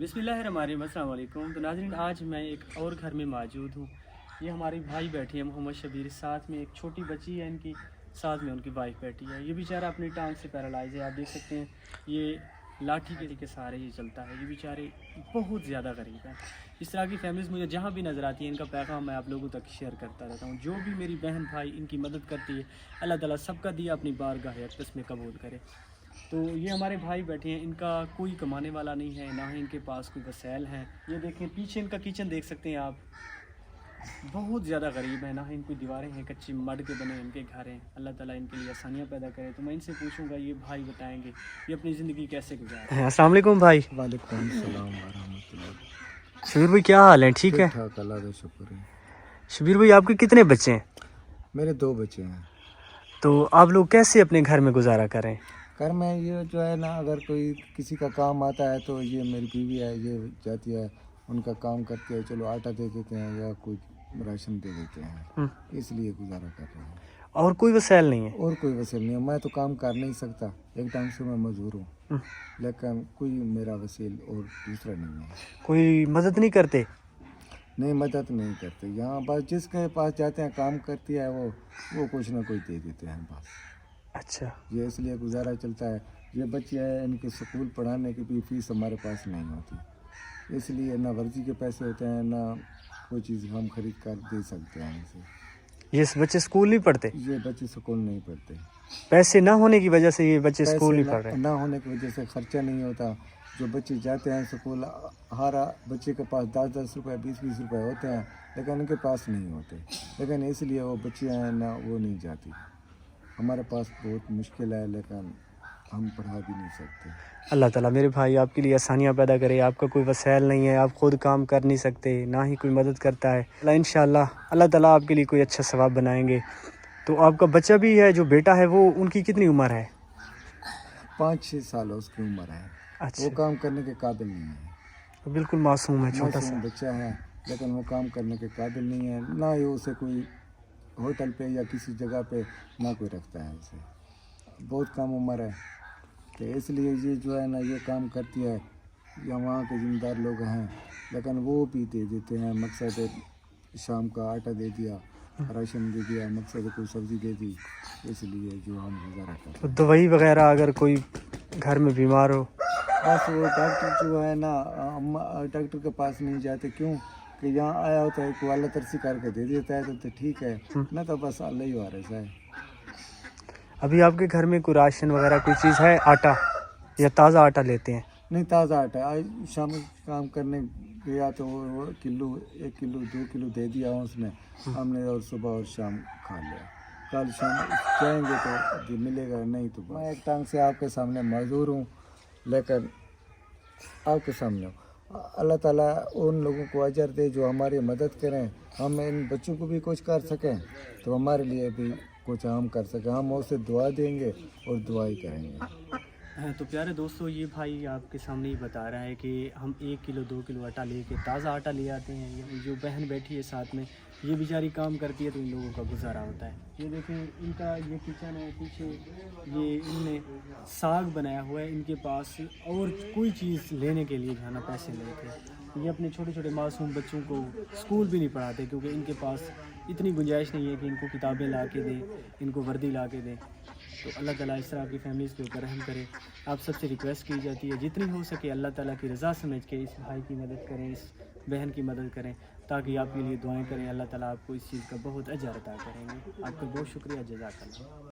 बिस्मिल्लाहिर्रहमानिर्रहीम, अस्सलाम वालेकुम। तो नाज़रीन, आज मैं एक और घर में मौजूद हूँ। ये हमारे भाई बैठे हैं मोहम्मद शबीर, साथ में एक छोटी बच्ची है इनकी, साथ में उनकी वाइफ बैठी है। ये बेचारा अपनी टांग से पैरालाइज है, आप देख सकते हैं। ये लाठी के सहारे ये चलता है। ये बेचारे बहुत ज़्यादा गरीब हैं। इस तरह की फैमिलीज़ मुझे जहाँ भी नज़र आती है, इनका पैगाम मैं आप लोगों तक शेयर करता रहता हूँ। जो भी मेरी बहन भाई इनकी मदद करती है, अल्लाह ताला सबका दिया अपनी बारगाह अक़दस में कबूल करे। तो ये हमारे भाई बैठे हैं, इनका कोई कमाने वाला नहीं है, ना ही इनके पास कोई वसैल हैं। ये देखें, पीछे इनका किचन देख सकते हैं आप, बहुत ज़्यादा गरीब है। ना ही इनकी दीवारें हैं, कच्ची मड के बने इनके घर हैं। अल्लाह ताला इनके लिए आसानियाँ पैदा करे। तो मैं इनसे पूछूंगा, ये भाई बताएंगे ये अपनी ज़िंदगी कैसे गुजारते हैं। अस्सलाम वालेकुम भाई। वालेकुम सलाम व रहमतुल्लाह। शबीर भाई, क्या हाल है? ठीक है, ठाक, अल्लाह का शुक्र है। शबीर भाई, आपके कितने बच्चे हैं? मेरे 2 बच्चे हैं। तो आप लोग कैसे अपने घर में गुजारा करें? घर में ये जो है ना, अगर कोई किसी का काम आता है तो ये मेरी बीवी है, ये जाती है, उनका काम करती है, चलो आटा दे देते हैं या कोई राशन दे देते हैं, इसलिए गुजारा कर रहे हैं। और कोई वसैल नहीं है? और कोई वसील नहीं है। मैं तो काम कर नहीं सकता, एक ढंग से मैं मजदूर हूँ, लेकिन कोई मेरा वसील और दूसरा नहीं है। कोई मदद नहीं करते? नहीं, मदद नहीं करते। यहाँ बस जिसके पास जाते हैं काम करती है वो कुछ ना कोई दे देते हैं बस। अच्छा, ये इसलिए गुजारा चलता है। ये बच्चे हैं, इनके स्कूल पढ़ाने की भी फीस हमारे पास नहीं होती, इसलिए ना वर्जी के पैसे होते हैं, ना कोई चीज़ हम खरीद कर दे सकते हैं इनसे। ये बच्चे स्कूल नहीं पढ़ते? ये बच्चे स्कूल नहीं पढ़ते। पैसे ना होने की वजह से ये बच्चे स्कूल नहीं पैसे पढ़ रहे? ना होने की वजह से खर्चा नहीं होता। जो बच्चे जाते हैं स्कूल, हर बच्चे के पास 10-10 रुपये 20-20 रुपये होते हैं, लेकिन उनके पास नहीं होते, लेकिन इसलिए वो बच्चे हैं ना, वो नहीं जाती। हमारे पास बहुत मुश्किल है, लेकिन हम पढ़ा भी नहीं सकते। अल्लाह ताला मेरे भाई आपके लिए आसानियाँ पैदा करे। आपका कोई वसैल नहीं है, आप खुद काम कर नहीं सकते, ना ही कोई मदद करता है। इंशाअल्लाह अल्लाह ताला आपके लिए कोई अच्छा सवाब बनाएंगे। तो आपका बच्चा भी है, जो बेटा है वो, उनकी कितनी उम्र है? 5-6 साल उसकी उम्र है। अच्छा, वो काम करने के काबिल नहीं है, तो बिल्कुल मासूम है, छोटा सा बच्चा है, लेकिन वो काम करने के काबिल नहीं है। ना ही उसे कोई होटल पे या किसी जगह पे ना कोई रखता है उसे, बहुत कम उम्र है। तो इसलिए ये जो है ना, ये काम करती है, या वहाँ के ज़िम्मेदार लोग हैं, लेकिन वो भी दे देते हैं। मकसद शाम का आटा दे दिया, राशन दे दिया, मकसद कोई सब्ज़ी दे दी, इसलिए जो हम गुजारा करते हैं। तो दवाई वगैरह अगर कोई घर में बीमार हो? बस वो डॉक्टर जो है ना, हम डॉक्टर के पास नहीं जाते, क्यों कि यहाँ आया होता है, कोई अल्लाह तरसी करके दे देता है तो ठीक है, ना तो बस अल्लाह ही वारिस है। अभी आपके घर में कोई राशन वगैरह कोई चीज़ है, आटा या ताज़ा आटा लेते हैं? नहीं, ताज़ा आटा। आज शाम को काम करने गया तो वो 1 किलो 2 किलो दे दिया उसने, हमने, और सुबह और शाम खा लिया। कल शाम जाएंगे तो मिलेगा, नहीं तो मैं एक टांग से आपके सामने मजदूर हूँ, लेकिन आपके सामने हूँ। अल्लाह ताला उन लोगों को अजर दे जो हमारी मदद करें, हम इन बच्चों को भी कुछ कर सकें तो हमारे लिए भी कुछ हम कर सकें। हम उसे दुआ देंगे और दुआ ही करेंगे। तो प्यारे दोस्तों, ये भाई आपके सामने ही बता रहा है कि हम 1 किलो 2 किलो आटा लेके, ताज़ा आटा ले आते हैं। ये जो बहन बैठी है साथ में, ये बेचारी काम करती है तो इन लोगों का गुजारा होता है। ये देखें, इनका ये किचन है, पीछे ये इनने साग बनाया हुआ है। इनके पास और कोई चीज़ लेने के लिए जाना पैसे नहीं थे। ये अपने छोटे छोटे मासूम बच्चों को स्कूल भी नहीं पढ़ाते, क्योंकि इनके पास इतनी गुंजाइश नहीं है कि इनको किताबें ला के दें, इनको वर्दी ला के दें। तो अल्लाह ताला इस तरह की फैमिलीज़ के ऊपर रहम करे। आप सबसे रिक्वेस्ट की जाती है, जितनी हो सके अल्लाह ताला की रज़ा समझ के इस भाई की मदद करें, इस बहन की मदद करें, ताकि आपके लिए दुआएं करें। अल्लाह ताला आपको इस चीज़ का बहुत अजर अता करेंगे। आपका बहुत शुक्रिया, जज़ाकल्लाह।